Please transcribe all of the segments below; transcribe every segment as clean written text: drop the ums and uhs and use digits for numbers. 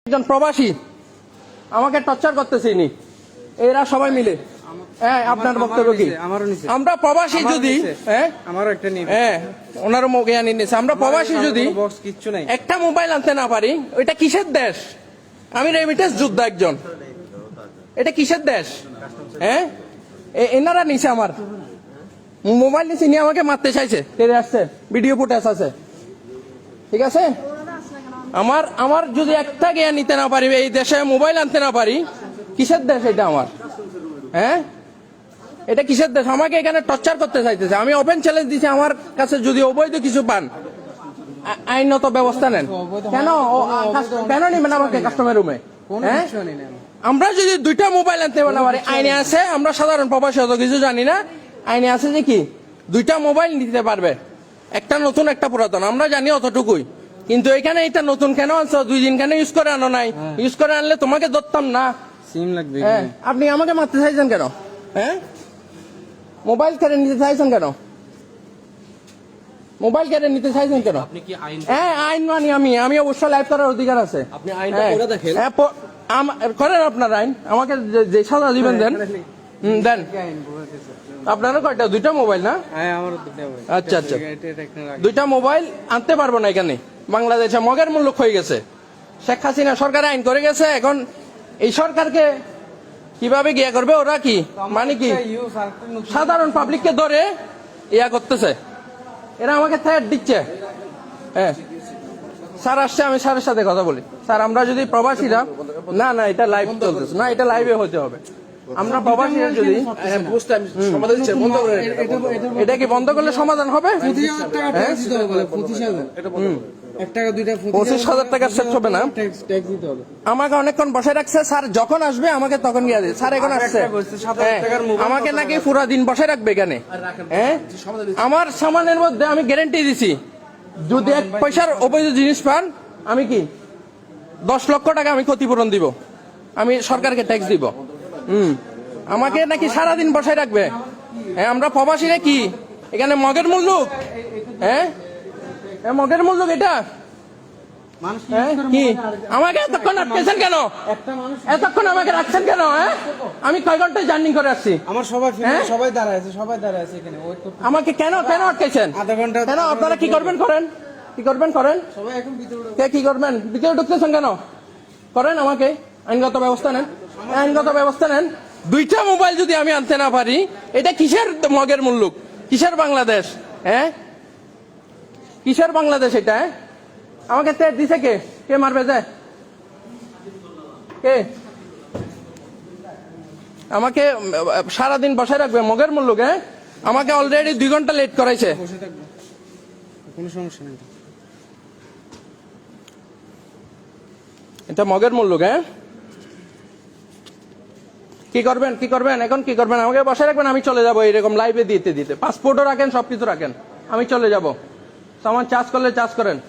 একজন প্রবাসী আমাকে টর্চার করতেছে ইনি এরা সবাই মিলে। হ্যাঁ, আপনার বক্তব্য কি? আমরা প্রবাসী যদি ওনারও জ্ঞানী নিয়েছে, আমরা প্রবাসী যদি একটা মোবাইল আনতে না পারি, ওইটা কিসের দেশ? আমি রেমিটেন্স যোদ্ধা একজন, এটা কিসের দেশ? হ্যাঁ, এনারা নিচে আমার মোবাইল নিচে নিয়ে আমাকে মারতে চাইছে, তেরে আসছে, ভিডিও ফুটেজ আছে, ঠিক আছে? আমার যদি একটা জ্ঞান নিতে না পারি, এই দেশে মোবাইল আনতে না পারি, কিসের দেশ এটা আমার? হ্যাঁ, এটা কিসের দেশ? আমাকে এখানে টর্চার করতে চাইতেছে। আমি ওপেন চ্যালেঞ্জ দিচ্ছি, আমার কাছে যদি অবৈধ কিছু পান আইনত ব্যবস্থা নেন। কেন নিবেন আমাকে কাস্টমার রুমে? হ্যাঁ, আমরা যদি দুইটা মোবাইল আনতে না পারি, আইনে আছে, আমরা সাধারণ প্রবাসী অত কিছু জানি না, আইনে আছে যে কি দুইটা মোবাইল নিতে পারবে, একটা নতুন একটা পুরাতন, আমরা জানি অতটুকুই। কিন্তু এখানে এটা নতুন কেন আনছো? 2 দিন কেন ইউজ করে আনো নাই? ইউজ করে আনলে তোমাকে ধরতাম না, সিম লাগবে। আপনি আমাকে মারতে চাইছেন কেন? হ্যাঁ, মোবাইল কেড়ে নিতে চাইছেন কেন? মোবাইল কেড়ে নিতে চাইছেন কেন? হ্যাঁ, আইন মানি আমি অবশ্যই লাইভ করার অধিকার আছে। আপনি আইনটা পড়ে দেখেন। করেন আপনার আইন, আমাকে যে সাজা দিবেন দেন। দেন। আপনারও কয়টা? 2টা মোবাইল না? আচ্ছা আচ্ছা, 2টা মোবাইল আনতে পারবো না এখানে। বাংলাদেশে মগের মূল্য হয়ে গেছে, শেখ হাসিনা সরকার আইন করে গেছে। এখন এই সরকারকে কিভাবে গিয়া করবে? ওরা কি মানে কি সাধারণ পাবলিককে ধরে ইয়া করতেছে, এরা আমাকে থ্রেট দিচ্ছে। হ্যাঁ, স্যার আসছে, আমি স্যারের সাথে কথা বলি। স্যার, আমরা যদি প্রবাসীরা না এটা লাইভ চলতেছে না, এটা লাইভে হতে হবে। আমরা প্রবাসীরা যদি এটা কি বন্ধ করলে সমাধান হবে? 25,000 টাকা সেট হবে না। আমাকে অনেকক্ষণ বসে রাখছে স্যার, যখন আসবে আমাকে তখন গিয়ে দিই। স্যার এখন আসছে, আমাকে নাকি পুরো দিন বসে রাখবে এখানে। হ্যাঁ, আমার সামানের মধ্যে আমি গ্যারান্টি দিছি, যদি 1 পয়সার অবৈধ জিনিস পান, আমি কি 10 লক্ষ টাকা আমি ক্ষতিপূরণ দিব, আমি সরকারকে ট্যাক্স দিব। আমাকে নাকি সারাদিন বসায় রাখবে। হ্যাঁ, আমরা প্রবাসীরা কি এখানে মগের মূল্য? হ্যাঁ, মগের মূল্য এটা কি? আমাকে এতক্ষণ আটকেছেন কেন? এতক্ষণ আমাকে রাখছেন কেন? হ্যাঁ, আমি কয় ঘন্টা জার্নি করে আসছি, আমার সবাই দাঁড়ায় আছে এখানে। আমাকে কেন আটকেছেন? আধা ঘন্টা। কেন? আপনারা কি করবেন করেন, কি করবেন করেন, সবাই এখন কি করবেন? ভিতরে ঢুকতেছেন কেন? করেন, আমাকে আইনগত ব্যবস্থা নেন, আইনগত ব্যবস্থা নেন। 2টা মোবাইল যদি আমি আনতে না পারি, এটা কিসের মগের মুল্লুক? কিসের বাংলাদেশ? হ্যাঁ, কিসের বাংলাদেশ এটা? আমাকে তেজ দিছে কে? কে মারবে যায়? কে আমাকে সারাদিন বসায় রাখবে? মগের মুল্লুক। হ্যাঁ, আমাকে অলরেডি 2 ঘন্টা লেট করাইছে। কোনো সমস্যা নেই, এটা মগের মুল্লুক। হ্যাঁ, কি করবেন এখন? কি করবেন? আমাকে বসায় রাখবেন, আমি চলে যাবো এরকম লাইভে দিতে। পাসপোর্টও রাখেন, সবকিছু রাখেন, আমি চলে যাব। সামান চার্জ করলে চার্জ করেন।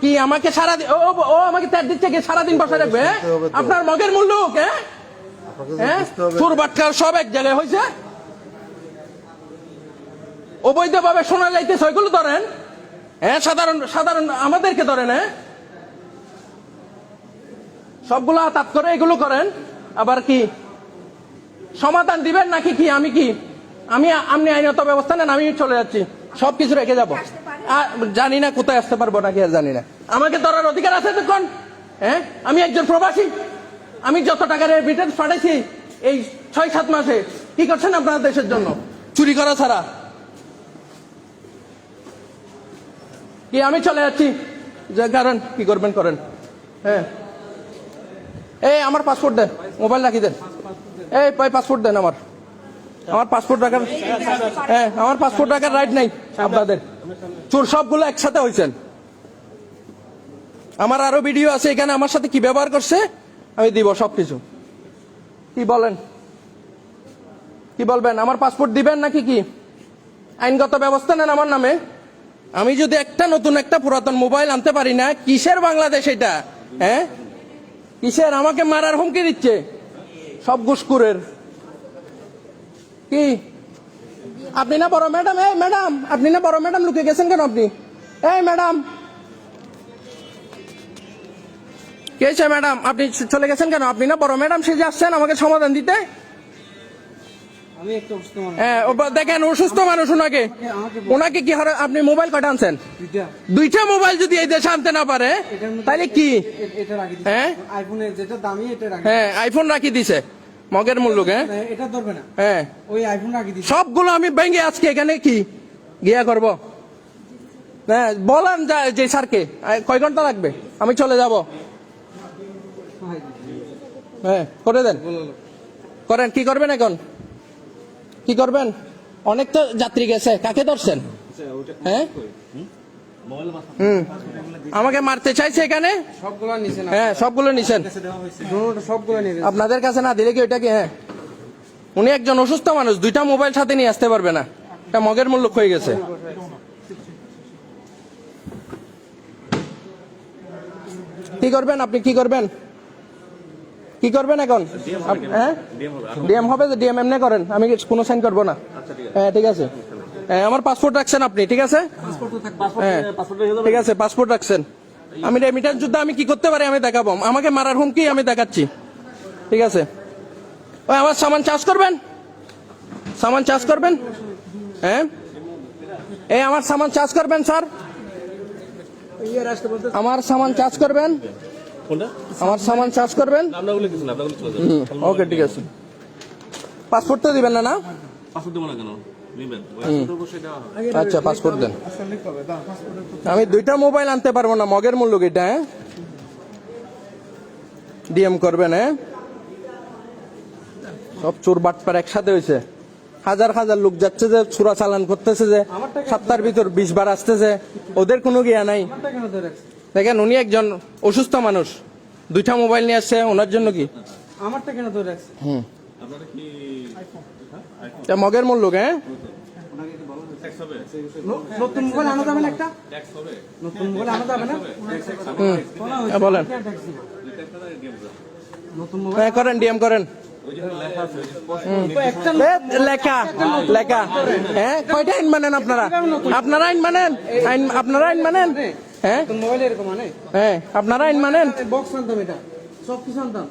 কি আমাকে সারাদিন ও আমাকে তেজ দিচ্ছে কি? সারাদিন বসায় রাখবে? আপনার মগের মুল্লুক। হ্যাঁ, চোর বাটকার সব এক জায়গায় হয়েছে, অবৈধভাবে শোনা যাইতেছে, ওইগুলো ধরেন। হ্যাঁ, সাধারণ আমাদেরকে ধরেন। হ্যাঁ, সবগুলো আতাত করে এগুলো করেন, আবার কি সমাধান দিবেন নাকি? কি আমি আপনি আইনত ব্যবস্থা নেন, আমি চলে যাচ্ছি, সবকিছু রেখে যাবো। জানি না কোথায় আসতে পারবো নাকি, আর জানি না। আমাকে ধরার অধিকার আছে তখন? হ্যাঁ, আমি একজন প্রবাসী, আমি যত টাকার রিমিটেন্স পাঠাইছি এই 6-7 মাসে, কি করছেন আপনারা দেশের জন্য? চুরি করা ছাড়া কি? আমি চলে যাচ্ছি, যে কারণ কি করবেন করেন। হ্যাঁ, এই আমার পাসপোর্ট দেন, মোবাইল রাখি দেন। এই পাসপোর্ট দেন, আমার পাসপোর্ট রাখার, হ্যাঁ, আমার পাসপোর্ট রাখার রাইট নাই আপনাদের। চোর সবগুলো একসাথে হয়েছেন। আমার আরো ভিডিও আছে এখানে, আমার সাথে কি ব্যবহার করছে আমি দিব সবকিছু। কি বলেন, কি বলবেন? আমার পাসপোর্ট দিবেন নাকি কি? আইনগত ব্যবস্থা নেন আমার নামে। আমি যদি একটা নতুন একটা পুরাতন মোবাইল আনতে পারি না, কিসের বাংলাদেশ এটা? হ্যাঁ, কিসের? আমাকে মারার হুমকি দিচ্ছে সব ঘুষখোরের। কি আপনি না বড় ম্যাডাম? এই ম্যাডাম, আপনি না বড় ম্যাডাম, লুকিয়ে গেছেন কেন আপনি? এই ম্যাডাম, কে হয়েছে ম্যাডাম? আপনি চলে গেছেন কেন? আপনি না বড় ম্যাডাম সেজে আসছেন আমাকে সমাধান দিতে? আমি একটা অসুস্থ মানুষ। হ্যাঁ, দেখেন অসুস্থ মানুষ, ওনাকে কি হারে আপনি মোবাইল কয়টা আনছেন? দুইটা। দুইটা মোবাইল যদি এই দেশে আনতে না পারে এটার মধ্যে তাহলে কি? এটা রাখি দিছে। হ্যাঁ? আইফোনের যেটা দামি এটা রাখি। হ্যাঁ, আইফোন রাখি দিছে মগের মূল্য। হ্যাঁ এটা ধরবে না। হ্যাঁ, ওই আইফোন রাখি দিছে। সবগুলো আমি ভেঙে আজকে এখানে কি গিয়া করব? হ্যাঁ বলেন যে স্যারকে কয় ঘন্টা লাগবে, আমি চলে যাব। হ্যাঁ করে দেন, করেন। কি করবেন এখন? কি করবেন? অনেক তো যাত্রী গেছে, কাকে ধরছেন? হ্যাঁ আমাকে মারতে চাইছে এখানে। সবগুলো নিছে না। হ্যাঁ সবগুলো নিছেন, সবগুলো নিয়ে গেছে। আপনাদের কাছে না দিলে কি ওইটা কি? হ্যাঁ, উনি একজন অসুস্থ মানুষ, দুইটা মোবাইল সাথে নিয়ে আসতে পারবে না, এটা মগের মূল্য হয়ে গেছে। কি করবেন আপনি? কি করবেন? কি করবেন এখন? হ্যাঁ ডিএম হবে, ডিএম এমনি করেন, আমি কোনো সাইন করবো না। হ্যাঁ ঠিক আছে। হ্যাঁ আমার পাসপোর্ট রাখছেন আপনি, ঠিক আছে? হ্যাঁ ঠিক আছে, পাসপোর্ট রাখছেন। আমি রেমিটেন্স যুদ্ধ আমি কি করতে পারি আমি দেখাবো, আমাকে মারার হুমকি আমি দেখাচ্ছি, ঠিক আছে? ওই আমার সামান চার্জ করবেন, সামান চার্জ করবেন। হ্যাঁ এই আমার সামান চার্জ করবেন স্যার, আমার সামান চার্জ করবেন, আমার সামান চার্জ করবেন। ওকে ঠিক আছে। পাসপোর্ট তো দিবেন না? না আচ্ছা পাসপোর্ট দেন। আমি দুইটা মোবাইল আনতে পারবো না, মগের মূল্য এটা। হ্যাঁ ডিএম করবেন। হ্যাঁ সব চোর বাটপার একসাথে হয়েছে, হাজার হাজার লোক যাচ্ছে যে চোরা চালান করতেছে, যে সপ্তাহের ভিতর 20 বার আসতেছে, ওদের কোনো গিয়া নাই। দেখেন উনি একজন অসুস্থ মানুষ, দুইটা মোবাইল নিয়ে আসছে, ওনার জন্য কি? আমারটা কেন ধরে রাখছে? মগের মূল্য। হ্যাঁ নতুন মোবাইল আনা যাবে না? একটা নতুন মোবাইল আনা যাবে না? বলেন। নতুন মোবাইল হ্যাঁ করেন, ডিএম করেন। লেখা লেখা। হ্যাঁ কয়টা আইন মানেন আপনারা? আপনারা আইন মানেন? আপনারা আইন মানেন? হ্যাঁ মোবাইল এরকম মানে হ্যাঁ আপনারা আইন মানেন? বক্স আনতাম, এটা সব কিছু আনতাম।